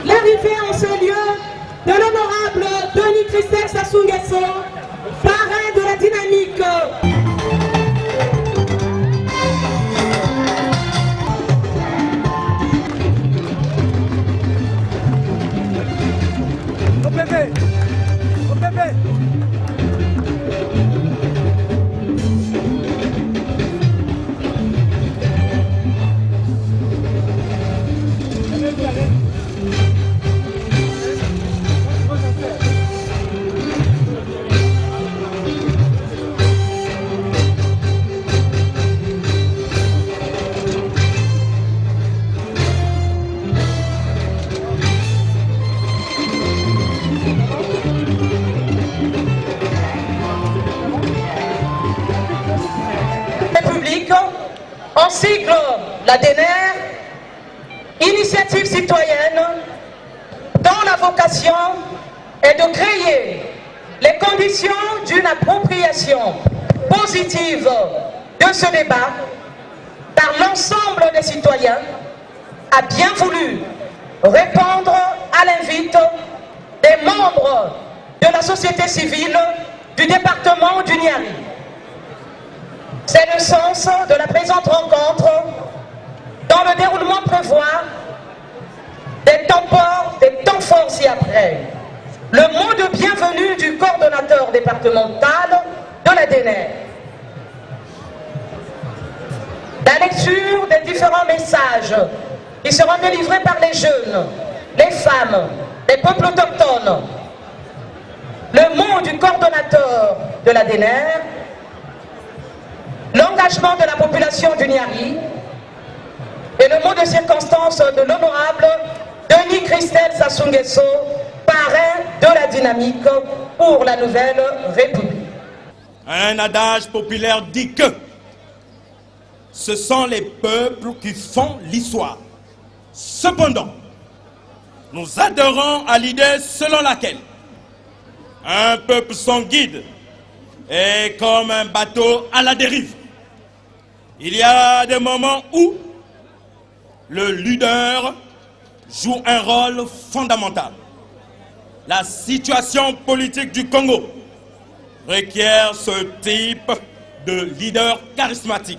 L'arrivée en ce lieu de l'honorable Denis Christelle Sassou Nguesso, parrain de la dynamique. En sigle, la DNR, Initiative citoyenne, dont la vocation est de créer les conditions d'une appropriation positive de ce débat par l'ensemble des citoyens a bien voulu répondre à l'invite des membres de la société civile du département du Niari. C'est le sens de la présente rencontre dont le déroulement prévoit des temps forts, ci-après. Le mot de bienvenue du coordonnateur départemental de la DNR. La lecture des différents messages qui seront délivrés par les jeunes, les femmes, les peuples autochtones. Le mot du coordonnateur de la DNR, l'engagement de la population du Niari et le mot de circonstance de l'honorable Denis Christelle Sassou Nguesso, parrain de la dynamique pour la nouvelle République. Un adage populaire dit que ce sont les peuples qui font l'histoire. Cependant, nous adhérons à l'idée selon laquelle un peuple sans guide est comme un bateau à la dérive. Il y a des moments où le leader joue un rôle fondamental. La situation politique du Congo requiert ce type de leader charismatique,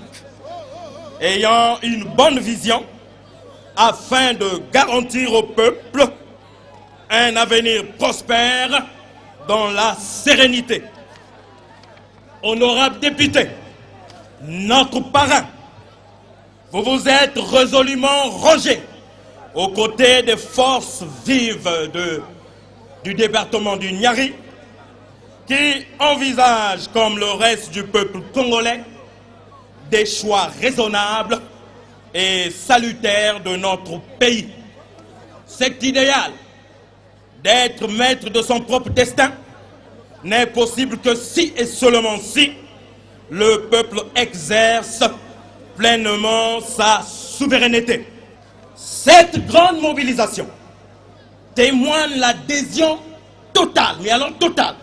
ayant une bonne vision afin de garantir au peuple un avenir prospère dans la sérénité. Honorable député, notre parrain, vous vous êtes résolument rangé aux côtés des forces vives du département du Niari, qui envisagent, comme le reste du peuple congolais, des choix raisonnables et salutaires de notre pays. Cet idéal d'être maître de son propre destin n'est possible que si et seulement si le peuple exerce pleinement sa souveraineté. Cette grande mobilisation témoigne l'adhésion totale, mais alors totale,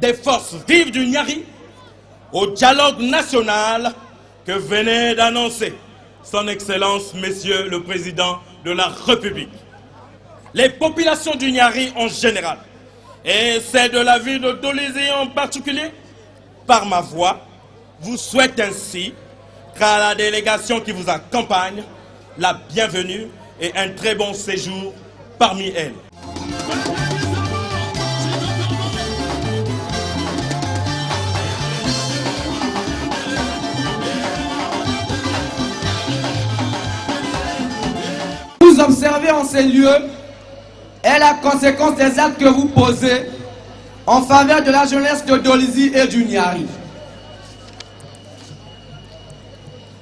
des forces vives du Niari au dialogue national que venait d'annoncer son Excellence, Monsieur le Président de la République. Les populations du Niari en général, et celles de la ville de Dolisie en particulier, par ma voix, vous souhaitent ainsi qu'à la délégation qui vous accompagne, la bienvenue et un très bon séjour parmi elles. Vous observez en ces lieux est la conséquence des actes que vous posez en faveur de la jeunesse de Dolisie et du Niari.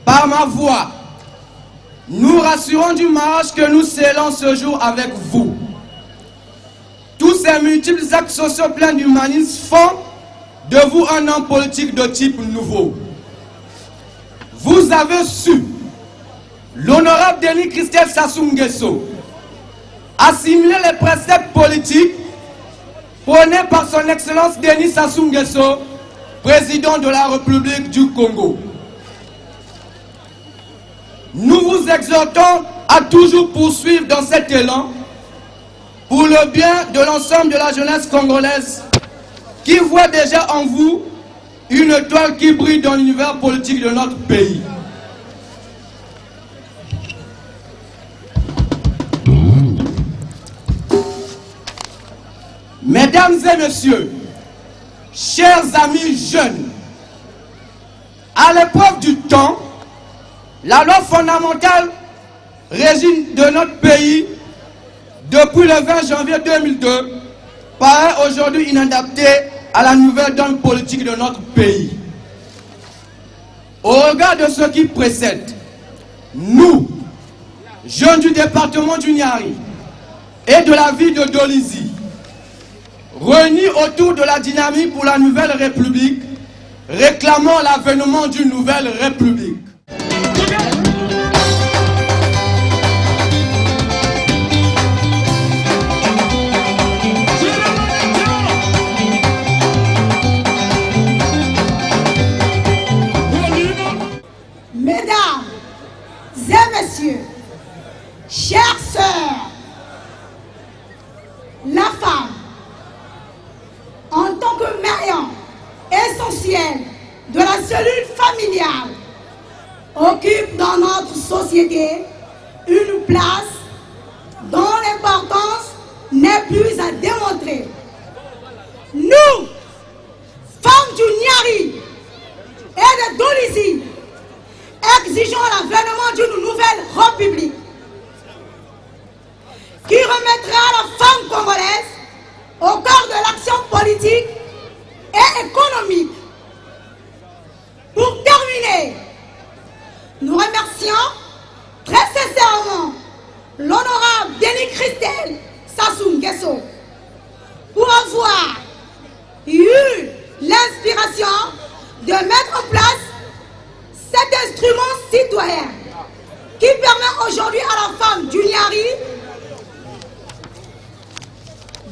Par ma voix, nous rassurons du mariage que nous scellons ce jour avec vous. Tous ces multiples actes sociaux pleins d'humanisme font de vous un homme politique de type nouveau. Vous avez su, l'honorable Denis Christelle Sassou Nguesso, assimiler les préceptes politiques prônés par son Excellence Denis Sassou Nguesso, président de la République du Congo. Nous vous exhortons à toujours poursuivre dans cet élan pour le bien de l'ensemble de la jeunesse congolaise qui voit déjà en vous une étoile qui brille dans l'univers politique de notre pays. Mesdames et messieurs, chers amis jeunes, à l'épreuve du temps, la loi fondamentale régime de notre pays depuis le 20 janvier 2002 paraît aujourd'hui inadaptée à la nouvelle donne politique de notre pays. Au regard de ce qui précède, nous, jeunes du département du Niari et de la ville de Dolisie, réunis autour de la dynamique pour la nouvelle République, réclamons l'avènement d'une nouvelle République. Mesdames et messieurs, chères sœurs, la femme, en tant que maillon essentiel de la cellule familiale, occupe dans notre société une place dont l'importance n'est plus à démontrer. Nous, femmes du Niari et de Dolisie, exigeons l'avènement d'une nouvelle république qui remettra la femme congolaise au cœur de l'action politique et économique. Pour terminer, nous remercions très sincèrement l'honorable Denis Christelle Sassou Nguesso pour avoir eu l'inspiration de mettre en place cet instrument citoyen qui permet aujourd'hui à la femme du Niari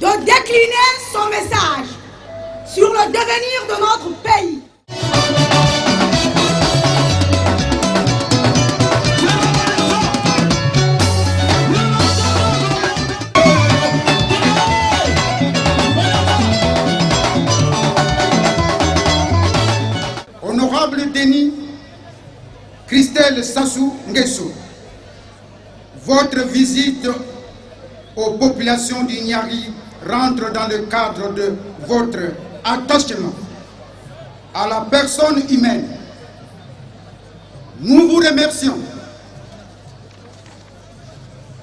de décliner son message sur le devenir de notre pays. Honorable Denis Christelle Sassou Nguesso, votre visite aux populations du Niari rentre dans le cadre de votre attachement à la personne humaine. Nous vous remercions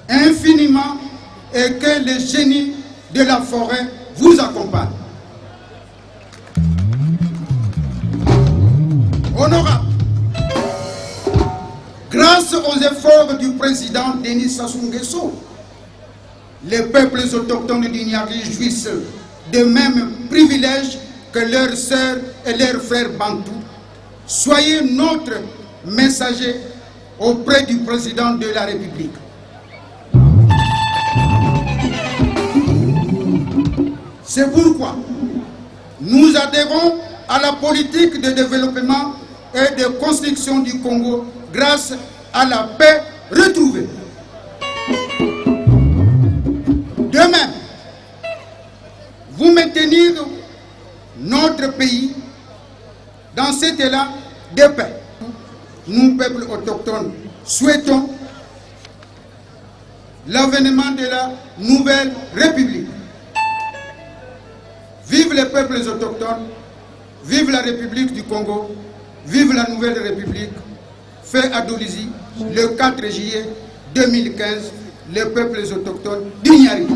infiniment et que le génie de la forêt vous accompagne. Honorable, grâce aux efforts du président Denis Sassou Nguesso, les peuples autochtones du Niari jouissent de mêmes privilèges que leurs sœurs et leurs frères bantous. Soyez notre messager auprès du président de la République. C'est pourquoi nous adhérons à la politique de développement et de construction du Congo grâce à la paix retrouvée. De même, vous maintenir notre pays dans cet élan de paix. Nous, peuples autochtones, souhaitons l'avènement de la nouvelle République. Vive les peuples autochtones, vive la République du Congo, vive la nouvelle République. Fait à Dolisie le 4 juillet 2015, les peuples autochtones du Niari.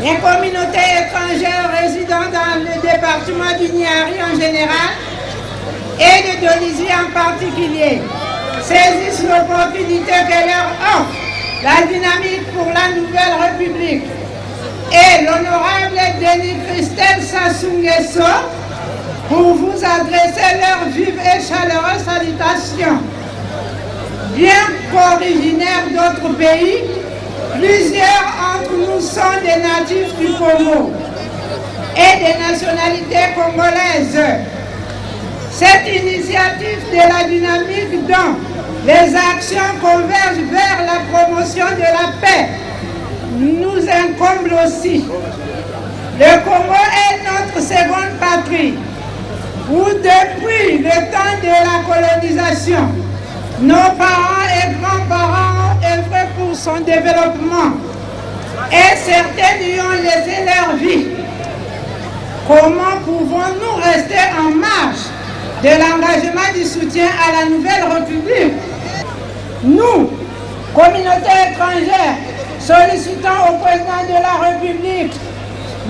Les communautés étrangères résidant dans le département du Niari en général et de Dolisie en particulier saisissent l'opportunité que leur offre la dynamique pour la nouvelle République et l'honorable Denis Christelle Sassou Nguesso pour vous adresser leurs vives et chaleureuses salutations. Bien qu'originaires d'autres pays, plusieurs entre nous sont des natifs du Congo et des nationalités congolaises. Cette initiative de la dynamique dont les actions convergent vers la promotion de la paix nous incombe aussi. Le Congo est notre seconde patrie, où depuis le temps de la colonisation, nos parents et grands-parents ont œuvré pour son développement et certains y ont laissé leur vie. Comment pouvons-nous rester en marge de l'engagement du soutien à la nouvelle République? Nous, communauté étrangère, sollicitons au président de la République,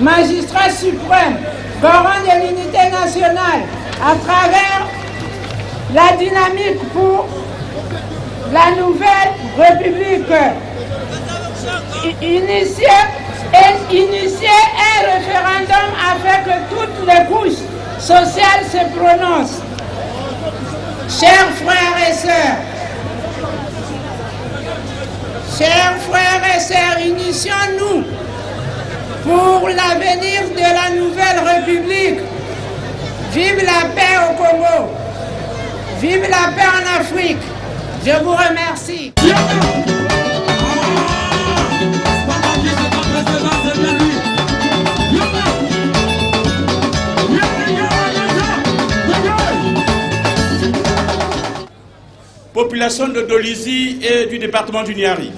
magistrat suprême, garant de l'unité nationale, à travers la dynamique pour la nouvelle République, initier un référendum afin que toutes les couches sociales se prononcent. Chers frères et sœurs, unissions-nous pour l'avenir de la nouvelle République. Vive la paix au Congo. Vive la paix en Afrique. Je vous remercie. Population de Dolisie et du département du Niari,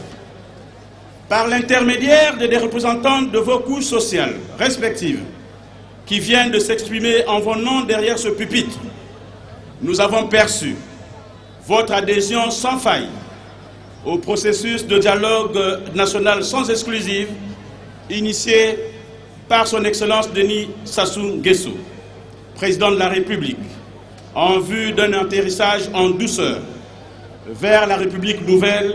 par l'intermédiaire des représentants de vos couches sociales respectives qui viennent de s'exprimer en vos noms derrière ce pupitre, nous avons perçu votre adhésion sans faille au processus de dialogue national sans exclusive initié par son Excellence Denis Sassou Nguesso, président de la République, en vue d'un atterrissage en douceur vers la République nouvelle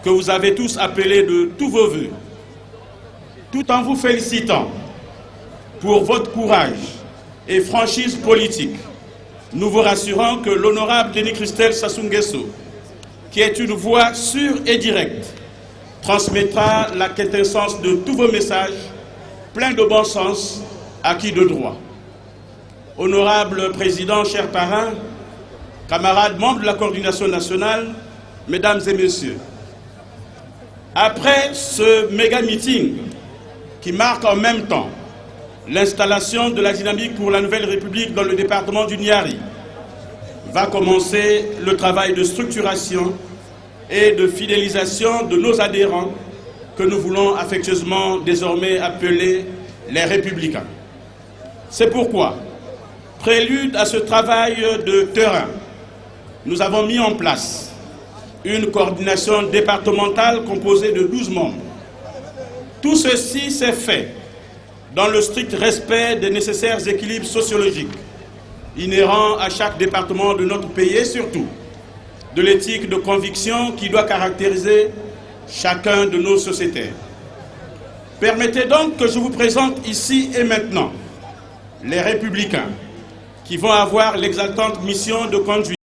que vous avez tous appelée de tous vos vœux. Tout en vous félicitant pour votre courage et franchise politique, nous vous rassurons que l'honorable Denis Christelle Sassou Nguesso, qui est une voix sûre et directe, transmettra la quintessence de tous vos messages, pleins de bon sens, acquis de droit. Honorable Président, chers parrains, camarades membres de la coordination nationale, mesdames et messieurs, après ce méga-meeting qui marque en même temps l'installation de la dynamique pour la nouvelle République dans le département du Niari, va commencer le travail de structuration et de fidélisation de nos adhérents que nous voulons affectueusement désormais appeler les Républicains. C'est pourquoi, prélude à ce travail de terrain, nous avons mis en place une coordination départementale composée de 12 membres. Tout ceci s'est fait dans le strict respect des nécessaires équilibres sociologiques inhérents à chaque département de notre pays et surtout de l'éthique de conviction qui doit caractériser chacun de nos sociétaires. Permettez donc que je vous présente ici et maintenant les Républicains qui vont avoir l'exaltante mission de conduire